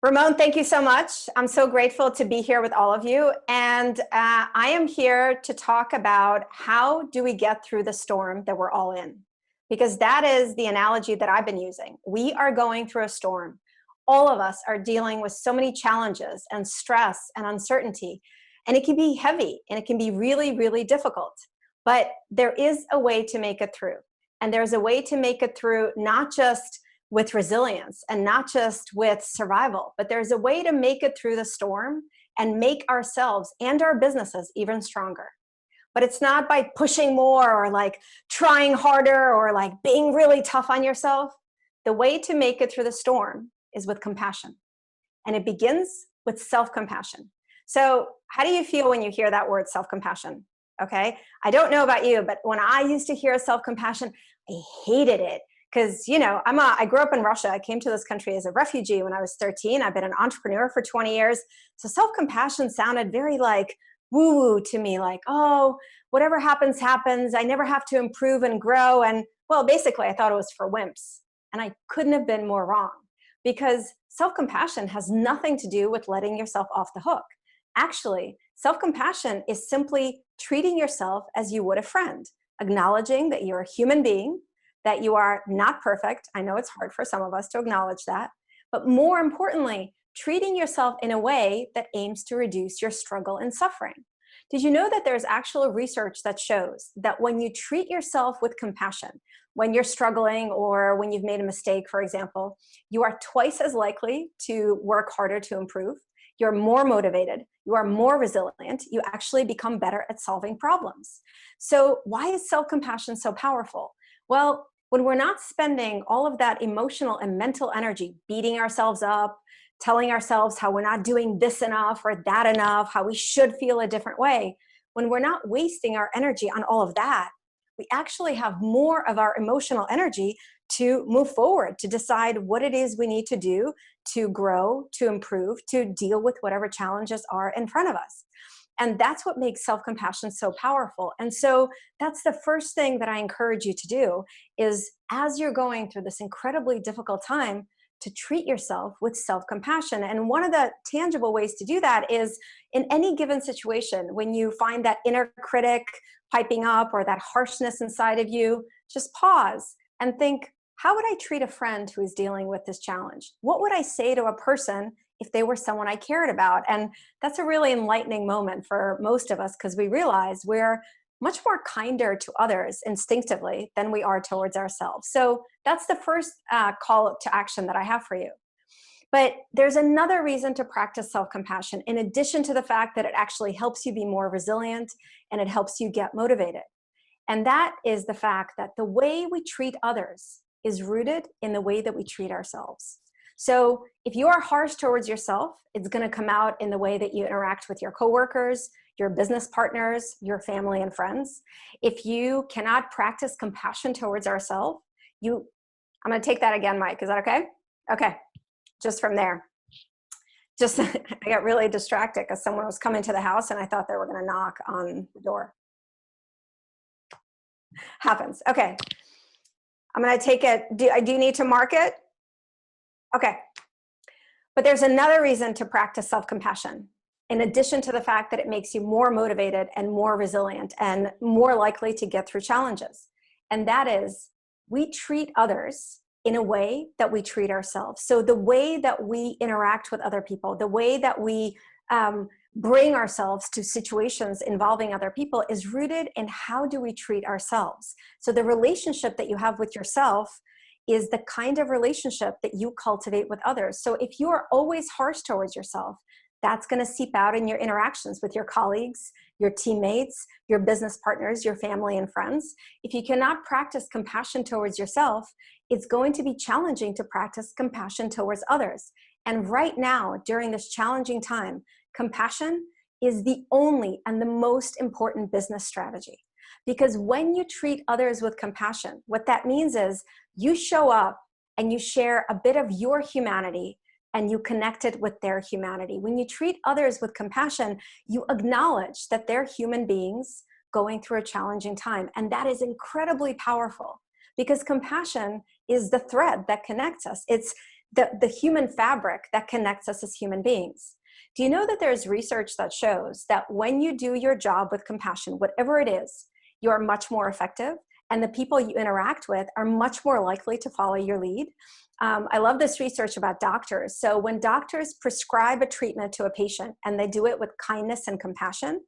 Ramon, thank you so much. I'm so grateful to be here with all of you. And I am here to talk about how do we get through the storm that we're all in? Because that is the analogy that I've been using. We are going through a storm. All of us are dealing with so many challenges and stress and uncertainty. And it can be heavy and it can be really, really difficult. But there is a way to make it through. And there's a way to make it through not just with resilience and not just with survival, but there's a way to make it through the storm and make ourselves and our businesses even stronger. But it's not by pushing more or like trying harder or like being really tough on yourself. The way to make it through the storm is with compassion. And it begins with self-compassion. So how do you feel when you hear that word self-compassion? Okay, I don't know about you, but when I used to hear self-compassion, I hated it. Because, you know, I grew up in Russia. I came to this country as a refugee when I was 13. I've been an entrepreneur for 20 years. So self-compassion sounded very like woo-woo to me, like, oh, whatever happens, happens. I never have to improve and grow. And well, basically, I thought it was for wimps. And I couldn't have been more wrong, because self-compassion has nothing to do with letting yourself off the hook. Actually, self-compassion is simply treating yourself as you would a friend, acknowledging that you're a human being, that you are not perfect. I know it's hard for some of us to acknowledge that, but more importantly, treating yourself in a way that aims to reduce your struggle and suffering. Did you know that there's actual research that shows that when you treat yourself with compassion, when you're struggling or when you've made a mistake, for example, you are twice as likely to work harder to improve. You're more motivated, you are more resilient, you actually become better at solving problems. So why is self-compassion so powerful? Well, when we're not spending all of that emotional and mental energy beating ourselves up, telling ourselves how we're not doing this enough or that enough, how we should feel a different way, when we're not wasting our energy on all of that, we actually have more of our emotional energy to move forward, to decide what it is we need to do to grow, to improve, to deal with whatever challenges are in front of us. And that's what makes self-compassion so powerful. And so that's the first thing that I encourage you to do is, as you're going through this incredibly difficult time, to treat yourself with self-compassion. And one of the tangible ways to do that is in any given situation, when you find that inner critic piping up or that harshness inside of you, just pause and think, how would I treat a friend who is dealing with this challenge? What would I say to a person if they were someone I cared about? And that's a really enlightening moment for most of us, because we realize we're much more kinder to others instinctively than we are towards ourselves. So that's the first call to action that I have for you. But there's another reason to practice self-compassion, in addition to the fact that it actually helps you be more resilient and it helps you get motivated. And that is the fact that the way we treat others is rooted in the way that we treat ourselves. So if you are harsh towards yourself, it's going to come out in the way that you interact with your coworkers, your business partners, your family and friends. If you cannot practice compassion towards ourselves, I'm going to take that again, Mike. Is that okay? Okay. Just from there. I got really distracted because someone was coming to the house and I thought they were going to knock on the door. Happens. Okay. I'm going to take it. Do you need to mark it? Okay. But there's another reason to practice self-compassion, in addition to the fact that it makes you more motivated and more resilient and more likely to get through challenges. And that is, we treat others in a way that we treat ourselves. So the way that we interact with other people, the way that we bring ourselves to situations involving other people is rooted in how do we treat ourselves. So the relationship that you have with yourself is the kind of relationship that you cultivate with others. So if you are always harsh towards yourself, that's going to seep out in your interactions with your colleagues, your teammates, your business partners, your family and friends. If you cannot practice compassion towards yourself, it's going to be challenging to practice compassion towards others. And right now, during this challenging time, compassion is the only and the most important business strategy. Because when you treat others with compassion, what that means is you show up and you share a bit of your humanity and you connect it with their humanity. When you treat others with compassion, you acknowledge that they're human beings going through a challenging time. And that is incredibly powerful, because compassion is the thread that connects us. It's the human fabric that connects us as human beings. Do you know that there's research that shows that when you do your job with compassion, whatever it is, you are much more effective, and the people you interact with are much more likely to follow your lead? I love this research about doctors. So when doctors prescribe a treatment to a patient and they do it with kindness and compassion,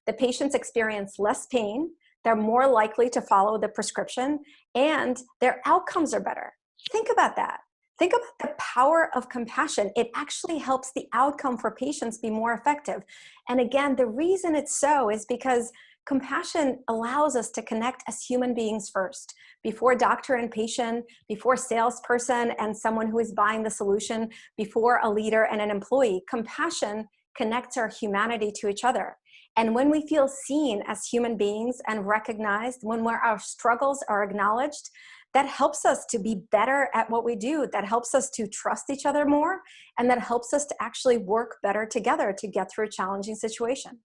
the patients experience less pain, they're more likely to follow the prescription, and their outcomes are better. Think about that. Think about the power of compassion. It actually helps the outcome for patients be more effective. And again, the reason it's so is because compassion allows us to connect as human beings first, before doctor and patient, before salesperson and someone who is buying the solution, before a leader and an employee. Compassion connects our humanity to each other. And when we feel seen as human beings and recognized, when our struggles are acknowledged, that helps us to be better at what we do. That helps us to trust each other more, and that helps us to actually work better together to get through a challenging situation.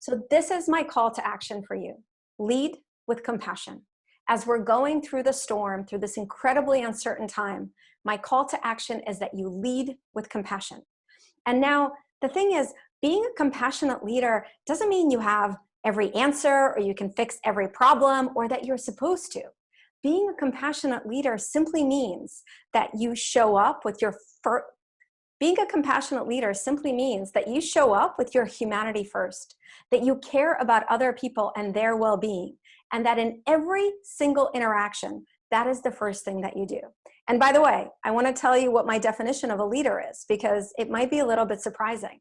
So this is my call to action for you. Lead with compassion. As we're going through the storm, through this incredibly uncertain time, my call to action is that you lead with compassion. And now, the thing is, being a compassionate leader doesn't mean you have every answer or you can fix every problem or that you're supposed to. Being a compassionate leader simply means that you show up with your Being a compassionate leader simply means that you show up with your humanity first, that you care about other people and their well-being, and that in every single interaction, that is the first thing that you do. And by the way, I want to tell you what my definition of a leader is, because it might be a little bit surprising.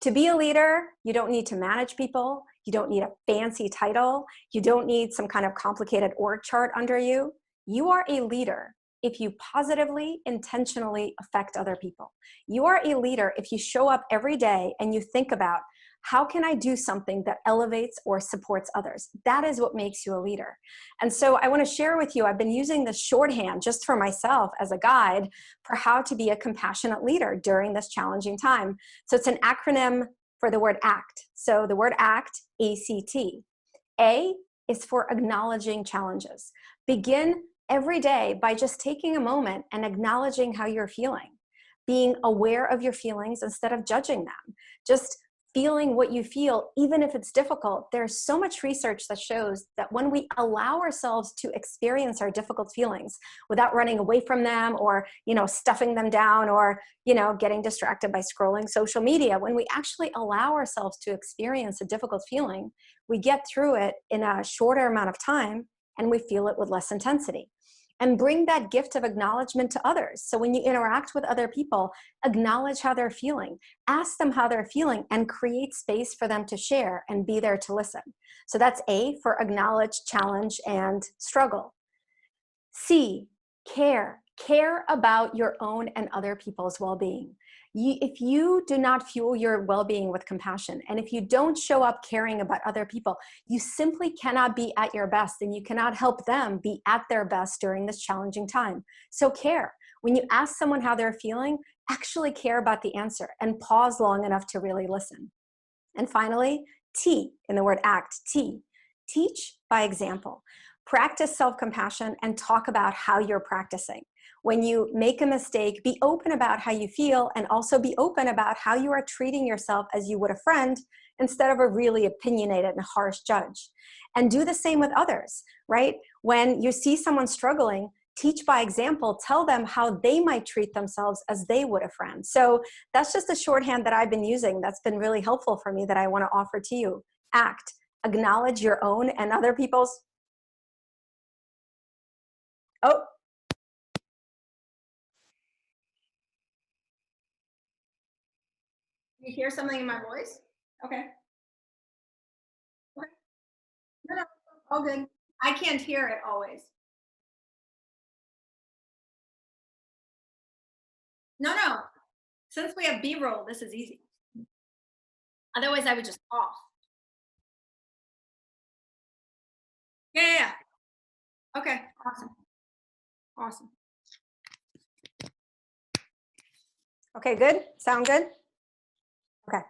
To be a leader, you don't need to manage people. You don't need a fancy title. You don't need some kind of complicated org chart under you. You are a leader if you positively, intentionally affect other people. You are a leader if you show up every day and you think about, how can I do something that elevates or supports others? That is what makes you a leader. And so I want to share with you, I've been using this shorthand just for myself as a guide for how to be a compassionate leader during this challenging time. So it's an acronym for the word ACT. So the word ACT, A-C-T. A is for acknowledging challenges. Begin every day by just taking a moment and acknowledging how you're feeling. Being aware of your feelings instead of judging them. Just feeling what you feel, even if it's difficult. There's so much research that shows that when we allow ourselves to experience our difficult feelings without running away from them or, stuffing them down or, getting distracted by scrolling social media, when we actually allow ourselves to experience a difficult feeling, we get through it in a shorter amount of time and we feel it with less intensity. And bring that gift of acknowledgement to others. So when you interact with other people, acknowledge how they're feeling, ask them how they're feeling, and create space for them to share and be there to listen. So that's A for acknowledge, challenge, and struggle. C, care. Care about your own and other people's well-being. If you do not fuel your well-being with compassion, and if you don't show up caring about other people, you simply cannot be at your best, and you cannot help them be at their best during this challenging time. So care. When you ask someone how they're feeling, actually care about the answer and pause long enough to really listen. And finally, T in the word ACT, T. Teach by example. Practice self-compassion and talk about how you're practicing. When you make a mistake, be open about how you feel, and also be open about how you are treating yourself as you would a friend instead of a really opinionated and harsh judge. And do the same with others, right? When you see someone struggling, teach by example, tell them how they might treat themselves as they would a friend. So that's just a shorthand that I've been using that's been really helpful for me that I want to offer to you. ACT, acknowledge your own and other people's. Oh. You hear something in my voice? Okay. Okay. No, all good. I can't hear it always. No. Since we have B-roll, this is easy. Otherwise, I would just cough. Yeah. Okay, awesome. Awesome. Okay, good? Sound good? Okay.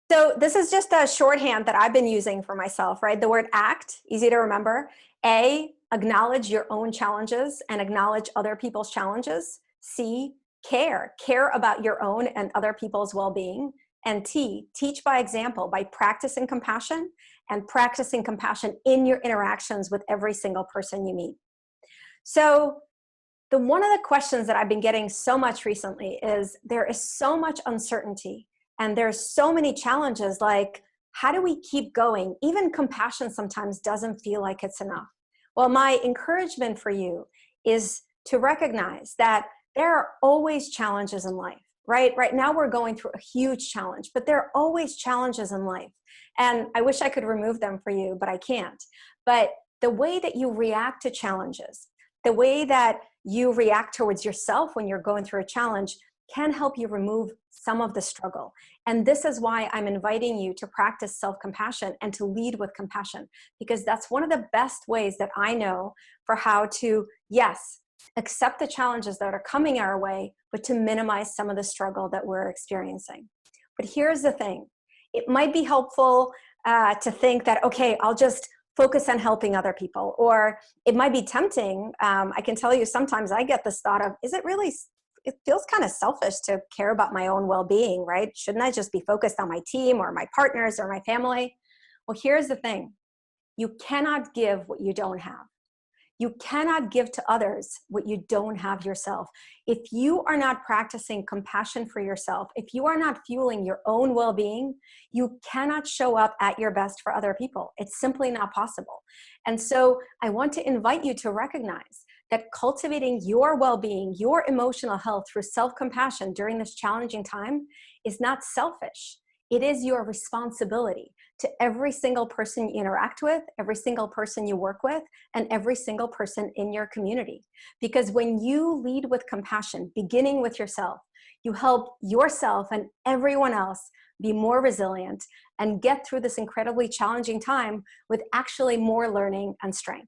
So this is just a shorthand that I've been using for myself, right? The word ACT, easy to remember. A, acknowledge your own challenges and acknowledge other people's challenges. C, care about your own and other people's well-being. And T, teach by example, by practicing compassion and practicing compassion in your interactions with every single person you meet. So one of the questions that I've been getting so much recently is there is so much uncertainty and there's so many challenges, like how do we keep going? Even compassion sometimes doesn't feel like it's enough. Well, my encouragement for you is to recognize that there are always challenges in life, right? Right now we're going through a huge challenge, but there are always challenges in life. And I wish I could remove them for you, but I can't. But the way that you react to challenges, the way that you react towards yourself when you're going through a challenge can help you remove some of the struggle. And this is why I'm inviting you to practice self-compassion and to lead with compassion, because that's one of the best ways that I know for how to, yes, accept the challenges that are coming our way, but to minimize some of the struggle that we're experiencing. But here's the thing. It might be helpful to think that, okay, I'll just focus on helping other people. Or it might be tempting. I can tell you sometimes I get this thought of, is it really, it feels kind of selfish to care about my own well-being, right? Shouldn't I just be focused on my team or my partners or my family? Well, here's the thing. You cannot give what you don't have. You cannot give to others what you don't have yourself. If you are not practicing compassion for yourself, if you are not fueling your own well-being, you cannot show up at your best for other people. It's simply not possible. And so I want to invite you to recognize that cultivating your well-being, your emotional health through self-compassion during this challenging time is not selfish. It is your responsibility to every single person you interact with, every single person you work with, and every single person in your community. Because when you lead with compassion, beginning with yourself, you help yourself and everyone else be more resilient and get through this incredibly challenging time with actually more learning and strength.